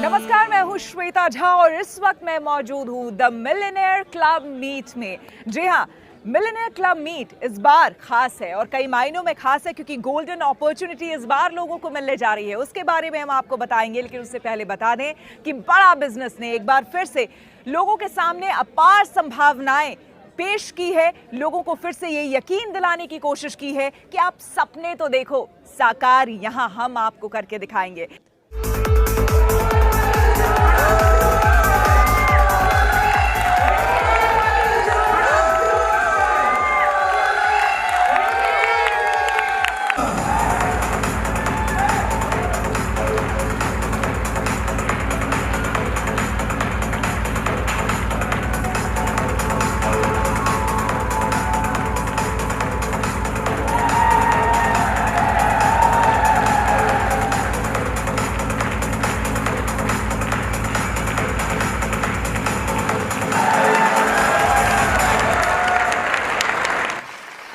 नमस्कार, मैं हूँ श्वेता झा और इस वक्त मैं मौजूद हूँ द मिलियनेयर क्लब मीट में। जी हाँ, मिलियनेयर क्लब मीट इस बार खास है और कई मायनों में खास है क्योंकि गोल्डन अपॉर्चुनिटी इस बार लोगों को मिलने जा रही है। उसके बारे में हम आपको बताएंगे, लेकिन उससे पहले बता दें कि बड़ा बिजनेस ने एक बार फिर से लोगों के सामने अपार संभावनाएं पेश की है। लोगों को फिर से ये यकीन दिलाने की कोशिश की है कि आप सपने तो देखो, साकार यहाँ हम आपको करके दिखाएंगे।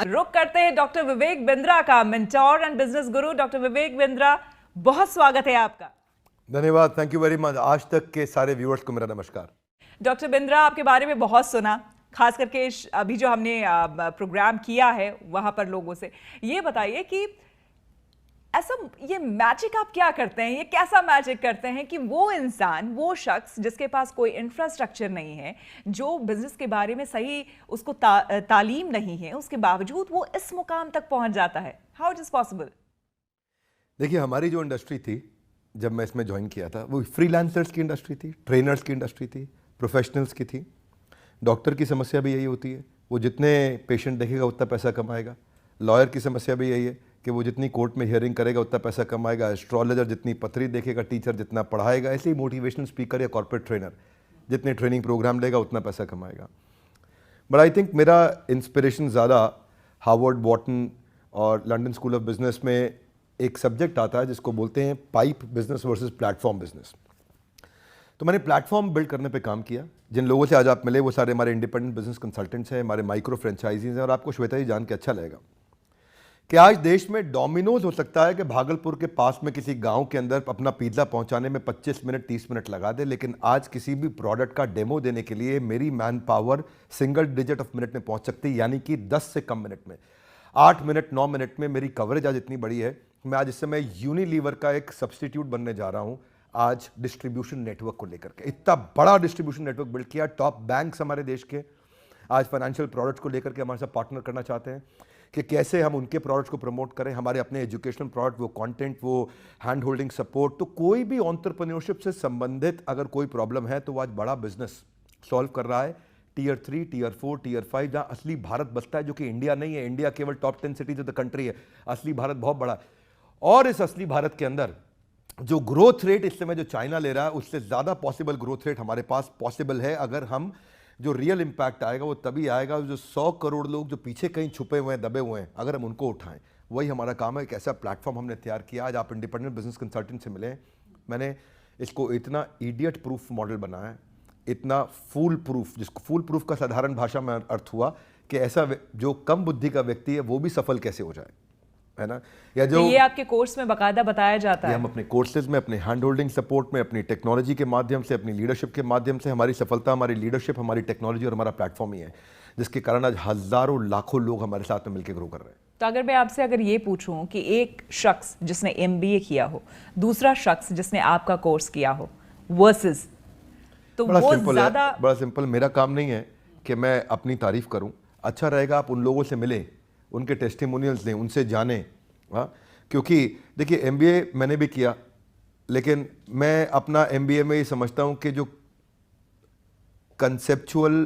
रुक करते हैं डॉक्टर विवेक बिंद्रा का, mentor and business Guru. Doctor Vivek Bindra, बहुत स्वागत है आपका। धन्यवाद, थैंक यू वेरी मच। आज तक के सारे व्यूअर्स को मेरा नमस्कार। डॉक्टर बिंद्रा, आपके बारे में बहुत सुना, खास करके अभी जो हमने प्रोग्राम किया है वहां पर लोगों से। ये बताइए कि ऐसा ये मैजिक आप क्या करते हैं, ये कैसा मैजिक करते हैं कि वो इंसान, वो शख्स जिसके पास कोई इंफ्रास्ट्रक्चर नहीं है, जो बिजनेस के बारे में सही उसको तालीम नहीं है, उसके बावजूद वो इस मुकाम तक पहुंच जाता है। How it is possible? देखिए, हमारी जो इंडस्ट्री थी जब मैं इसमें ज्वाइन किया था, वो फ्रीलांसर्स की इंडस्ट्री थी, ट्रेनर्स की इंडस्ट्री थी, प्रोफेशनल्स की थी। डॉक्टर की समस्या भी यही होती है, वो जितने पेशेंट देखेगा उतना पैसा कमाएगा। लॉयर की समस्या भी यही है कि वो जितनी कोर्ट में हियरिंग करेगा उतना पैसा कमाएगा। एस्ट्रोलॉजर जितनी पथरी देखेगा, टीचर जितना पढ़ाएगा, ऐसे ही मोटिवेशनल स्पीकर या कॉर्पोरेट ट्रेनर जितने ट्रेनिंग प्रोग्राम लेगा उतना पैसा कमाएगा। बट आई थिंक मेरा इंस्पिरेशन ज़्यादा हार्वर्ड, वॉटन और लंदन स्कूल ऑफ बिजनेस में एक सब्जेक्ट आता है जिसको बोलते हैं pipe business versus platform business. तो मैंने प्लेटफॉर्म बिल्ड करने पे काम किया। जिन लोगों से आज आप मिले वो सारे हमारे इंडिपेंडेंट बिजनेस कंसल्टेंट्स हैं, हमारे माइक्रो फ्रेंचाइजीज हैं। और आपको श्वेता जी जान के अच्छा लगेगा कि आज देश में डोमिनोज हो सकता है कि भागलपुर के पास में किसी गांव के अंदर अपना पिज्ज़ा पहुंचाने में 25 मिनट 30 मिनट लगा दे, लेकिन आज किसी भी प्रोडक्ट का डेमो देने के लिए मेरी man power single digit of minute में पहुंच सकती है, यानी कि 10 से कम मिनट में, 8 मिनट 9 मिनट में मेरी कवरेज आज इतनी बड़ी है। मैं आज इस समय यूनिलीवर का एक सब्सटीट्यूट बनने जा रहा हूं आज डिस्ट्रीब्यूशन नेटवर्क को लेकर के। इतना बड़ा डिस्ट्रीब्यूशन नेटवर्क बिल्ड किया। टॉप बैंक्स हमारे देश के आज फाइनेंशियल प्रोडक्ट्स को लेकर के हमारे साथ पार्टनर करना चाहते हैं कि कैसे हम उनके प्रोडक्ट्स को प्रमोट करें, हमारे अपने एजुकेशनल प्रोडक्ट, वो कंटेंट, वो हैंड होल्डिंग सपोर्ट। तो कोई भी एंटरप्रेन्योरशिप से संबंधित अगर कोई प्रॉब्लम है तो वो आज बड़ा बिजनेस सॉल्व कर रहा है। टीयर 3, टीयर 4, टीयर 5 जहाँ असली भारत बसता है, जो कि इंडिया नहीं है। इंडिया केवल top 10 cities of the country है, असली भारत बहुत बड़ा है। और इस असली भारत के अंदर जो ग्रोथ रेट इस समय जो चाइना ले रहा है, उससे ज़्यादा पॉसिबल ग्रोथ रेट हमारे पास पॉसिबल है। अगर हम जो रियल इंपैक्ट आएगा वो तभी आएगा जो 100 करोड़ लोग जो पीछे कहीं छुपे हुए हैं, दबे हुए हैं, अगर हम उनको उठाएं। वही हमारा काम है। एक ऐसा प्लेटफॉर्म हमने तैयार किया। आज आप इंडिपेंडेंट बिजनेस कंसल्टेंट से मिले, मैंने इसको इतना इडियट प्रूफ मॉडल बनाया है, इतना फूल प्रूफ, जिसको फूल प्रूफ का साधारण भाषा में अर्थ हुआ कि ऐसा जो कम बुद्धि का व्यक्ति है वो भी सफल कैसे हो जाए, है ना। या जो ये आपके कोर्स में बाकायदा बताया जाता है। हम अपने कोर्सेज में, अपने हैंड होल्डिंग सपोर्ट में, अपनी टेक्नोलॉजी के माध्यम से, अपनी लीडरशिप के माध्यम से, हमारी सफलता, हमारी लीडरशिप, हमारी टेक्नोलॉजी और हमारा प्लेटफॉर्म ही है जिसके कारण आज हजारों लाखों लोग हमारे साथ में मिलकर ग्रो कर रहे हैं। तो अगर मैं आपसे अगर ये पूछूं कि एक शख्स जिसने MBA किया हो, दूसरा शख्स जिसने आपका कोर्स किया हो, वर्सेस, तो बड़ा वो सिंपल ज्यादा है, बड़ा सिंपल। मेरा काम नहीं है कि मैं अपनी तारीफ करूं। अच्छा रहेगा आप उन लोगों से मिलें, उनके टेस्टिमोनियल्स लें, उनसे जानें। हाँ, क्योंकि देखिए MBA मैंने भी किया, लेकिन मैं अपना MBA में ये समझता हूं कि जो कंसेप्चुअल,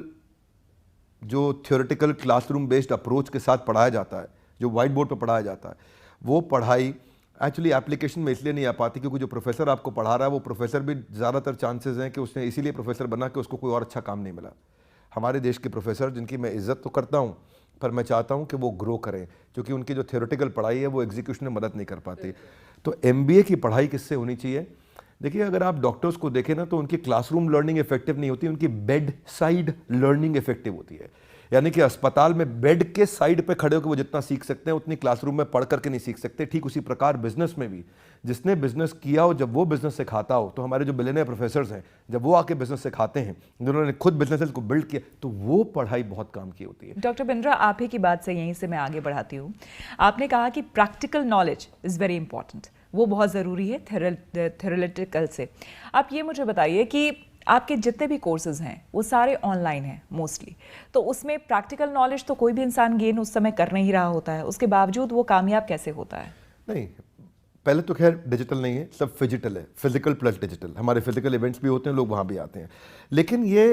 जो थ्योरेटिकल क्लासरूम बेस्ड अप्रोच के साथ पढ़ाया जाता है, जो वाइट बोर्ड पर पढ़ाया जाता है, वो पढ़ाई एक्चुअली एप्लीकेशन में इसलिए नहीं आ पाती क्योंकि जो प्रोफेसर आपको पढ़ा रहा है वो प्रोफेसर भी ज़्यादातर चांसेस हैं कि उसने इसीलिए प्रोफेसर बना कि उसको कोई और अच्छा काम नहीं मिला। हमारे देश के प्रोफेसर, जिनकी मैं इज्जत तो करता हूँ, पर मैं चाहता हूं कि वो ग्रो करें, क्योंकि उनकी जो थ्योरेटिकल पढ़ाई है वो एग्जीक्यूशन में मदद नहीं कर पाती। तो MBA की पढ़ाई किससे होनी चाहिए? देखिए, अगर आप डॉक्टर्स को देखें ना तो उनकी क्लासरूम लर्निंग इफेक्टिव नहीं होती, उनकी बेड साइड लर्निंग इफेक्टिव होती है। यानी कि अस्पताल में बेड के साइड पे खड़े होकर वो जितना सीख सकते हैं उतनी क्लासरूम में पढ़ करके नहीं सीख सकते। ठीक उसी प्रकार बिजनेस में भी जिसने बिजनेस किया हो, जब वो बिजनेस सिखाता हो, तो हमारे जो बिलियनियर प्रोफेसर्स हैं जब वो आके बिजनेस सिखाते हैं, जिन्होंने खुद बिजनेस को बिल्ड किया, तो वो पढ़ाई बहुत काम की होती है। डॉक्टर बिंद्रा, आप ही की बात से यहीं से मैं आगे बढ़ाती हूँ। आपने कहा कि practical knowledge is very important, वो बहुत ज़रूरी है थ्योरेटिकल से। आप ये मुझे बताइए कि आपके जितने भी कोर्सेज हैं वो सारे ऑनलाइन हैं मोस्टली, तो उसमें प्रैक्टिकल नॉलेज तो कोई भी इंसान गेन उस समय कर नहीं रहा होता है, उसके बावजूद वो कामयाब कैसे होता है? नहीं, पहले तो खैर डिजिटल नहीं है, सब फिजिकल है, फिजिकल प्लस डिजिटल। हमारे फिजिकल इवेंट्स भी होते हैं, लोग वहाँ भी आते हैं, लेकिन ये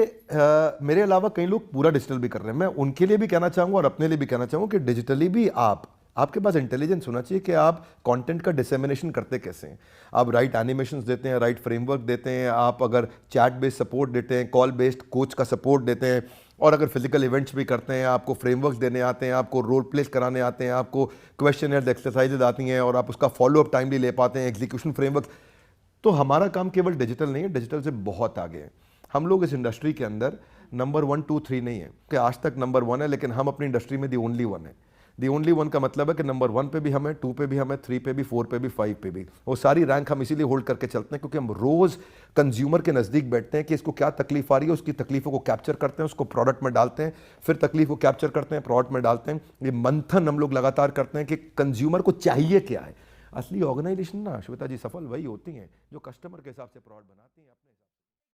मेरे अलावा कई लोग पूरा डिजिटल भी कर रहे हैं। मैं उनके लिए भी कहना चाहूँगा और अपने लिए भी कहना चाहूँगा कि डिजिटली भी आपके पास इंटेलिजेंस होना चाहिए कि आप कंटेंट का डिसेमिनेशन करते कैसे हैं। आप राइट एनिमेशंस देते हैं, राइट फ्रेमवर्क देते हैं, आप अगर चैट बेस्ड सपोर्ट देते हैं, कॉल बेस्ड कोच का सपोर्ट देते हैं, और अगर फिजिकल इवेंट्स भी करते हैं, आपको फ्रेमवर्क्स देने आते हैं, आपको रोल प्लेस कराने आते हैं, आपको क्वेश्चन एक्सरसाइजेज आती हैं और आप उसका फॉलोअप टाइमली ले पाते हैं, एग्जीक्यूशन फ्रेमवर्क, तो हमारा काम केवल डिजिटल नहीं है, डिजिटल से बहुत आगे है। हम लोग इस इंडस्ट्री के अंदर नंबर 1, 2, 3 नहीं है कि आज तक नंबर 1 है, लेकिन हम अपनी इंडस्ट्री में दी ओनली 1 है। दी ओनली 1 का मतलब है कि नंबर 1 पे भी हम है, 2 पे भी हम है, 3 पे भी, 4 पे भी, 5 पे भी। वो सारी रैंक हम इसीलिए होल्ड करके चलते हैं क्योंकि हम रोज कंज्यूमर के नज़दीक बैठते हैं कि इसको क्या तकलीफ आ रही है, उसकी तकलीफों को कैप्चर करते हैं, उसको प्रोडक्ट में डालते हैं, फिर तकलीफ को कैप्चर करते हैं, प्रोडक्ट में डालते हैं। ये मंथन हम लोग लगातार करते हैं कि कंज्यूमर को चाहिए क्या है। असली ऑर्गेनाइजेशन ना श्वेता जी सफल वही होती हैं जो कस्टमर के हिसाब से प्रोडक्ट बनाती हैं अपने